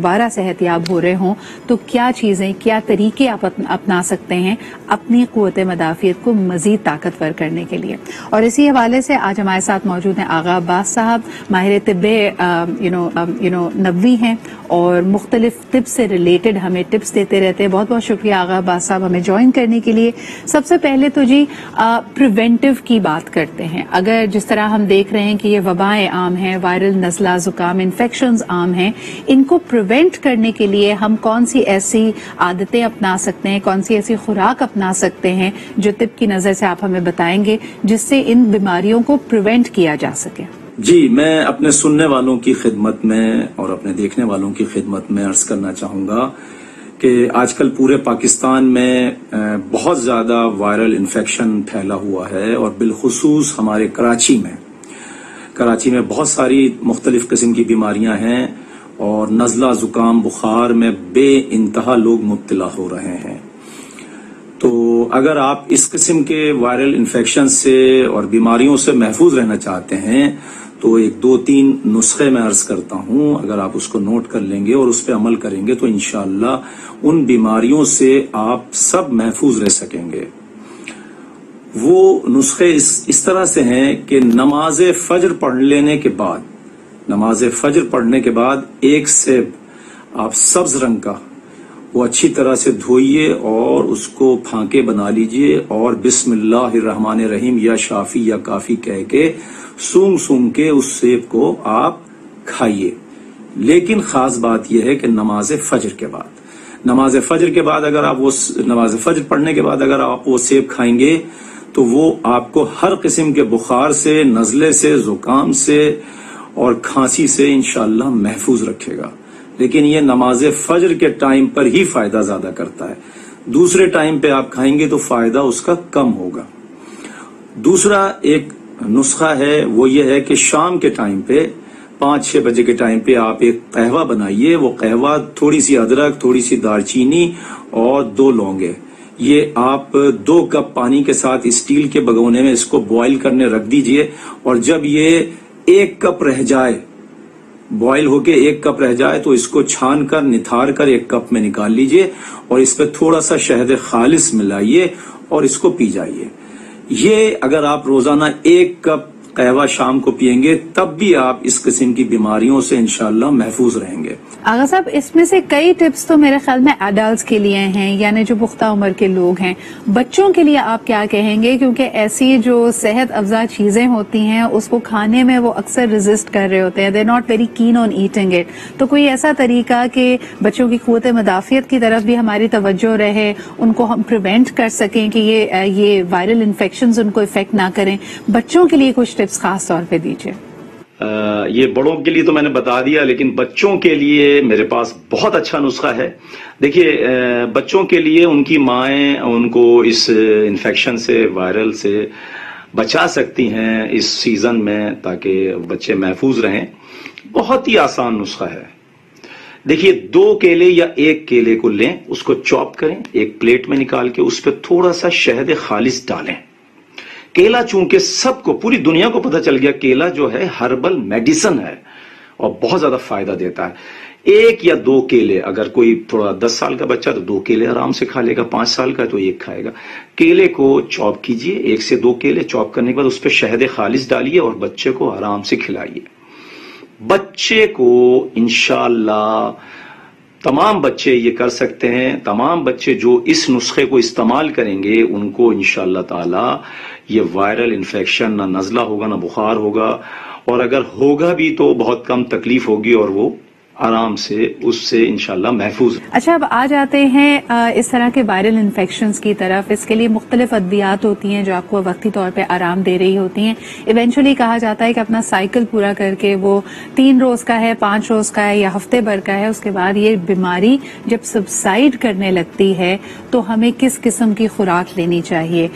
دوبارہ صحت یاب ہو رہے ہوں تو کیا چیزیں کیا طریقے آپ اپنا سکتے ہیں اپنی قوت مدافعت کو مزید طاقتور کرنے کے لیے. اور اسی حوالے سے آج ہمارے ساتھ موجود ہیں آغا عباس صاحب, ماہر طب نبوی ہیں اور مختلف طب سے ریلیٹڈ ہمیں ٹپس دیتے رہتے ہیں. بہت بہت شکریہ آغا عباس صاحب ہمیں جوائن کرنے کے لیے. سب سے پہلے تو جی پریونٹیو کی بات کرتے ہیں. اگر جس طرح ہم دیکھ رہے ہیں کہ یہ وبائیں عام ہیں, وائرل نزلہ زکام انفیکشنز عام ہیں, ان کو پریونٹ کرنے کے لیے ہم کون سی ایسی عادتیں اپنا سکتے ہیں, کون سی ایسی خوراک اپنا سکتے ہیں جو طب کی نظر سے آپ ہمیں بتائیں گے جس سے ان بیماریوں کو پریونٹ کیا جا سکے؟ جی, میں اپنے سننے والوں کی خدمت میں اور اپنے دیکھنے والوں کی خدمت میں عرض کرنا چاہوں گا کہ آج کل پورے پاکستان میں بہت زیادہ وائرل انفیکشن پھیلا ہوا ہے, اور بالخصوص ہمارے کراچی میں بہت ساری مختلف قسم کی بیماریاں ہیں, اور نزلہ زکام بخار میں بے انتہا لوگ مبتلا ہو رہے ہیں. تو اگر آپ اس قسم کے وائرل انفیکشن سے اور بیماریوں سے محفوظ رہنا چاہتے ہیں تو 1-2-3 نسخے میں عرض کرتا ہوں, اگر آپ اس کو نوٹ کر لیں گے اور اس پہ عمل کریں گے تو انشاءاللہ ان بیماریوں سے آپ سب محفوظ رہ سکیں گے. وہ نسخے اس طرح سے ہیں کہ نماز فجر پڑھنے کے بعد ایک سیب آپ سبز رنگ کا وہ اچھی طرح سے دھوئیے اور اس کو پھانکے بنا لیجئے, اور بسم اللہ الرحمن الرحیم یا شافی یا کافی کہہ کے سونگ کے اس سیب کو آپ کھائیے. لیکن خاص بات یہ ہے کہ نماز فجر کے بعد اگر آپ وہ نماز فجر پڑھنے کے بعد اگر آپ وہ سیب کھائیں گے تو وہ آپ کو ہر قسم کے بخار سے, نزلے سے, زکام سے اور کھانسی سے انشاءاللہ محفوظ رکھے گا. لیکن یہ نماز فجر کے ٹائم پر ہی فائدہ زیادہ کرتا ہے, دوسرے ٹائم پہ آپ کھائیں گے تو فائدہ اس کا کم ہوگا. دوسرا ایک نسخہ ہے, وہ یہ ہے کہ شام کے ٹائم پہ 5-6 بجے کے ٹائم پہ آپ ایک قہوہ بنائیے. وہ قہوہ تھوڑی سی ادرک, تھوڑی سی دار چینی اور 2 لونگے, یہ آپ 2 کپ پانی کے ساتھ اسٹیل کے بگونے میں اس کو بوائل کرنے رکھ دیجئے, اور جب یہ 1 کپ رہ جائے, بوائل ہو کے 1 کپ رہ جائے تو اس کو چھان کر نتھار کر 1 کپ میں نکال لیجئے, اور اس پہ تھوڑا سا شہد خالص ملائیے اور اس کو پی جائیے. یہ اگر آپ روزانہ 1 کپ قہوہ شام کو پیئیں گے تب بھی آپ اس قسم کی بیماریوں سے انشاءاللہ محفوظ رہیں گے. آغا صاحب, اس میں سے کئی ٹپس تو میرے خیال میں ایڈلٹس کے لیے ہیں, یعنی جو پختہ عمر کے لوگ ہیں. بچوں کے لیے آپ کیا کہیں گے, کیونکہ ایسی جو صحت افزا چیزیں ہوتی ہیں اس کو کھانے میں وہ اکثر ریزسٹ کر رہے ہوتے ہیں, they not very keen on eating it. تو کوئی ایسا طریقہ کہ بچوں کی قوت مدافعت کی طرف بھی ہماری توجہ رہے, ان کو ہم پریونٹ کر سکیں کہ یہ وائرل انفیکشنز ان کو افیکٹ نہ کریں, بچوں کے لیے کچھ ٹپس خاص طور پہ دیجیے. یہ بڑوں کے لیے تو میں نے بتا دیا, لیکن بچوں کے لیے میرے پاس بہت اچھا نسخہ ہے. دیکھیے, بچوں کے لیے ان کی مائیں ان کو اس انفیکشن سے, وائرل سے بچا سکتی ہیں اس سیزن میں تاکہ بچے محفوظ رہیں. بہت ہی آسان نسخہ ہے. دیکھیے, 2 کیلے یا 1 کیلے کو لیں, اس کو چاپ کریں, ایک پلیٹ میں نکال کے اس پہ تھوڑا سا شہد خالص ڈالیں. کیلا چونکہ سب کو, پوری دنیا کو پتہ چل گیا کیلا جو ہے ہربل میڈیسن ہے اور بہت زیادہ فائدہ دیتا ہے. 1 یا 2 کیلے, اگر کوئی تھوڑا 10 سال کا بچہ تو 2 کیلے آرام سے کھا لے گا, 5 سال کا تو 1 کھائے گا. کیلے کو چاپ کیجئے, 1 سے 2 کیلے چاپ کرنے کے بعد اس پہ شہد خالص ڈالیے اور بچے کو آرام سے کھلائیے. بچے کو انشاءاللہ تمام بچے یہ کر سکتے ہیں. تمام بچے جو اس نسخے کو استعمال کریں گے ان کو انشاءاللہ تعالی یہ وائرل انفیکشن نہ نزلہ ہوگا نہ بخار ہوگا, اور اگر ہوگا بھی تو بہت کم تکلیف ہوگی اور وہ آرام سے اس سے انشاءاللہ محفوظ. اچھا, اب آ جاتے ہیں اس طرح کے وائرل انفیکشنز کی طرف. اس کے لیے مختلف ادویات ہوتی ہیں جو آپ کو وقتی طور پہ آرام دے رہی ہوتی ہیں. ایونچولی کہا جاتا ہے کہ اپنا سائیکل پورا کر کے, وہ 3 روز کا ہے, 5 روز کا ہے یا ہفتے بھر کا ہے, اس کے بعد یہ بیماری جب سبسائڈ کرنے لگتی ہے تو ہمیں کس قسم کی خوراک لینی چاہیے.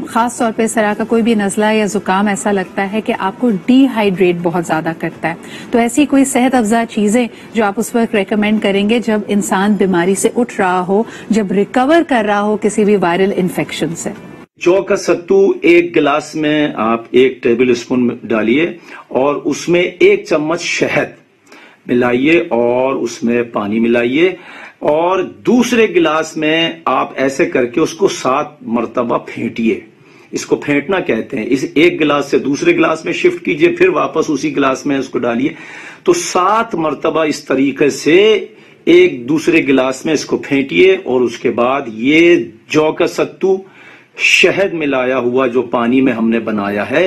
خاص طور پہ اس طرح کا کوئی بھی نزلہ یا زکام ایسا لگتا ہے کہ آپ کو ڈی ہائیڈریٹ بہت زیادہ کرتا ہے, تو ایسی کوئی صحت افزا چیزیں جو آپ اس وقت ریکمینڈ کریں گے جب انسان بیماری سے اٹھ رہا ہو, جب ریکور کر رہا ہو کسی بھی وائرل انفیکشن سے؟ جو کا ستو 1 گلاس میں آپ 1 ٹیبل اسپون ڈالیے اور اس میں 1 چمچ شہد ملائیے اور اس میں پانی ملائیے اور دوسرے گلاس میں آپ ایسے کر کے اس کو 7 مرتبہ پھینٹیے. اس کو پھینٹنا کہتے ہیں. اس ایک گلاس سے دوسرے گلاس میں شفٹ کیجئے, پھر واپس اسی گلاس میں اس کو ڈالیے. تو 7 مرتبہ اس طریقے سے ایک دوسرے گلاس میں اس کو پھینٹیے اور اس کے بعد یہ جو کا ستو شہد ملایا ہوا جو پانی میں ہم نے بنایا ہے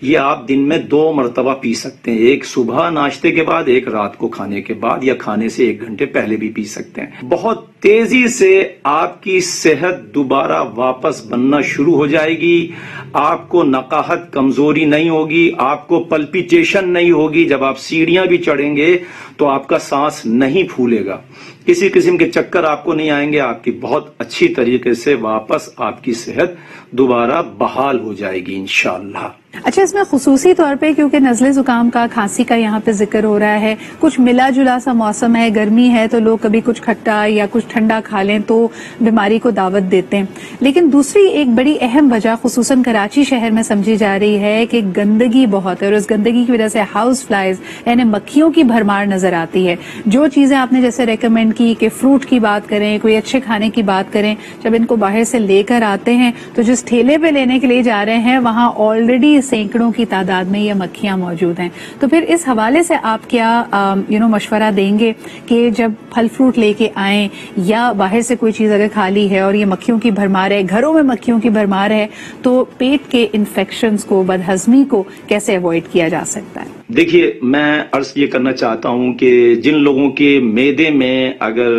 یہ آپ دن میں 2 مرتبہ پی سکتے ہیں. ایک صبح ناشتے کے بعد, ایک رات کو کھانے کے بعد, یا کھانے سے 1 گھنٹے پہلے بھی پی سکتے ہیں. بہت تیزی سے آپ کی صحت دوبارہ واپس بننا شروع ہو جائے گی. آپ کو نقاہت کمزوری نہیں ہوگی, آپ کو پلپیٹیشن نہیں ہوگی. جب آپ سیڑھیاں بھی چڑھیں گے تو آپ کا سانس نہیں پھولے گا, کسی قسم کے چکر آپ کو نہیں آئیں گے. آپ کی بہت اچھی طریقے سے واپس آپ کی صحت دوبارہ بحال ہو جائے گی انشاءاللہ. اچھا, اس میں خصوصی طور پہ کیونکہ نزلے زکام کا, کھانسی کا یہاں پہ ذکر ہو رہا ہے, کچھ ملا جلا سا موسم ہے, گرمی ہے تو لوگ کبھی کچھ کھٹا یا کچھ ٹھنڈا کھا لیں تو بیماری کو دعوت دیتے ہیں. لیکن دوسری ایک بڑی اہم وجہ خصوصاً کراچی شہر میں سمجھی جا رہی ہے کہ گندگی بہت ہے اور اس گندگی کی وجہ سے ہاؤس فلائز یعنی مکھیوں کی بھرمار نظر آتی ہے. جو چیزیں آپ نے جیسے ریکمینڈ کی کہ فروٹ کی بات کریں, کوئی اچھے کھانے کی بات کریں, جب ان کو باہر سے لے کر آتے ہیں تو جس ٹھیلے پہ لینے کے لیے جا رہے ہیں وہاں آلریڈی سینکڑوں کی تعداد میں یہ مکھیاں موجود ہیں. تو پھر اس حوالے سے آپ کیا مشورہ دیں گے کہ جب پھل فروٹ لے کے آئیں یا باہر سے کوئی چیز اگر کھا لی ہے اور یہ مکھیوں کی بھرمار ہے, گھروں میں مکھیوں کی بھرمار ہے, تو پیٹ کے انفیکشنز کو, بدہضمی کو کیسے اوائڈ کیا جا سکتا ہے؟ دیکھیے, میں عرض یہ کرنا چاہتا ہوں کہ جن لوگوں کے معدے میں اگر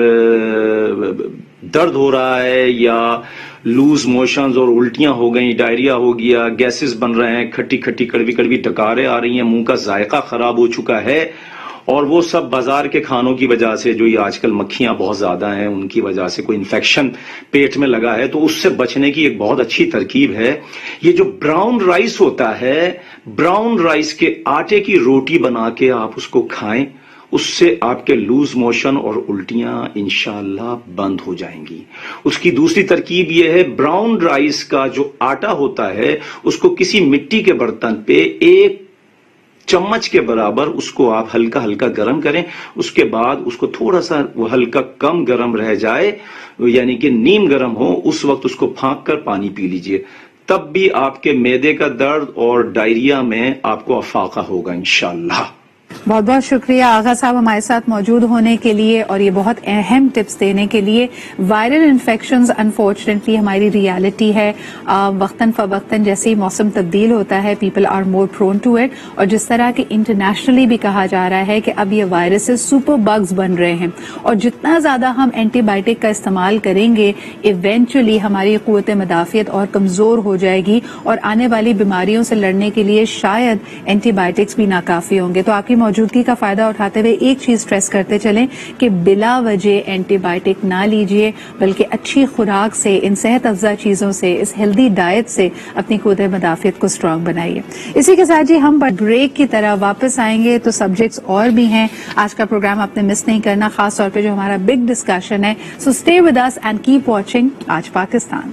درد ہو رہا ہے یا لوز موشنز اور الٹیاں ہو گئیں, ڈائریا ہو گیا, گیسز بن رہے ہیں, کھٹی کھٹی کڑوی کڑوی ڈکاریں آ رہی ہیں, منہ کا ذائقہ خراب ہو چکا ہے, اور وہ سب بازار کے کھانوں کی وجہ سے, جو یہ آج کل مکھیاں بہت زیادہ ہیں ان کی وجہ سے کوئی انفیکشن پیٹ میں لگا ہے, تو اس سے بچنے کی ایک بہت اچھی ترکیب ہے. یہ جو براؤن رائس ہوتا ہے, براؤن رائس کے آٹے کی روٹی بنا کے آپ اس کو کھائیں, اس سے آپ کے لوز موشن اور الٹیاں انشاءاللہ بند ہو جائیں گی. اس کی دوسری ترکیب یہ ہے, براؤن رائس کا جو آٹا ہوتا ہے اس کو کسی مٹی کے برتن پہ 1 چمچ کے برابر اس کو آپ ہلکا ہلکا گرم کریں. اس کے بعد اس کو تھوڑا سا وہ ہلکا کم گرم رہ جائے, یعنی کہ نیم گرم ہو, اس وقت اس کو پھانک کر پانی پی لیجئے. تب بھی آپ کے معدے کا درد اور ڈائریا میں آپ کو افاقہ ہوگا انشاءاللہ. بہت بہت شکریہ آغا صاحب ہمارے ساتھ موجود ہونے کے لیے اور یہ بہت اہم ٹپس دینے کے لیے. وائرل انفیکشنز انفارچونیٹلی ہماری ریالٹی ہے. وقتاً فوقتاً جیسے ہی موسم تبدیل ہوتا ہے people are more prone to it, اور جس طرح کہ انٹرنیشنلی بھی کہا جا رہا ہے کہ اب یہ وائرسز سپر بگز بن رہے ہیں, اور جتنا زیادہ ہم اینٹی بائیوٹک کا استعمال کریں گے ایونچولی ہماری قوت مدافعت اور کمزور ہو جائے گی, اور آنے والی بیماریوں سے لڑنے کے لیے شاید اینٹی بائیوٹکس بھی ناکافی ہوں گے. تو آپ کی موجودگی کا فائدہ اٹھاتے ہوئے ایک چیز سٹریس کرتے چلیں کہ بلا وجہ اینٹی بائیوٹک نہ لیجئے, بلکہ اچھی خوراک سے, ان صحت افزا چیزوں سے, اس ہیلدی ڈائٹ سے اپنی قوت مدافعت کو سٹرانگ بنائیے. اسی کے ساتھ جی ہم بریک کی طرح واپس آئیں گے تو سبجیکٹس اور بھی ہیں. آج کا پروگرام آپ نے مس نہیں کرنا, خاص طور پہ جو ہمارا بگ ڈسکشن ہے. So stay with us and keep watching Aaj Pakistan.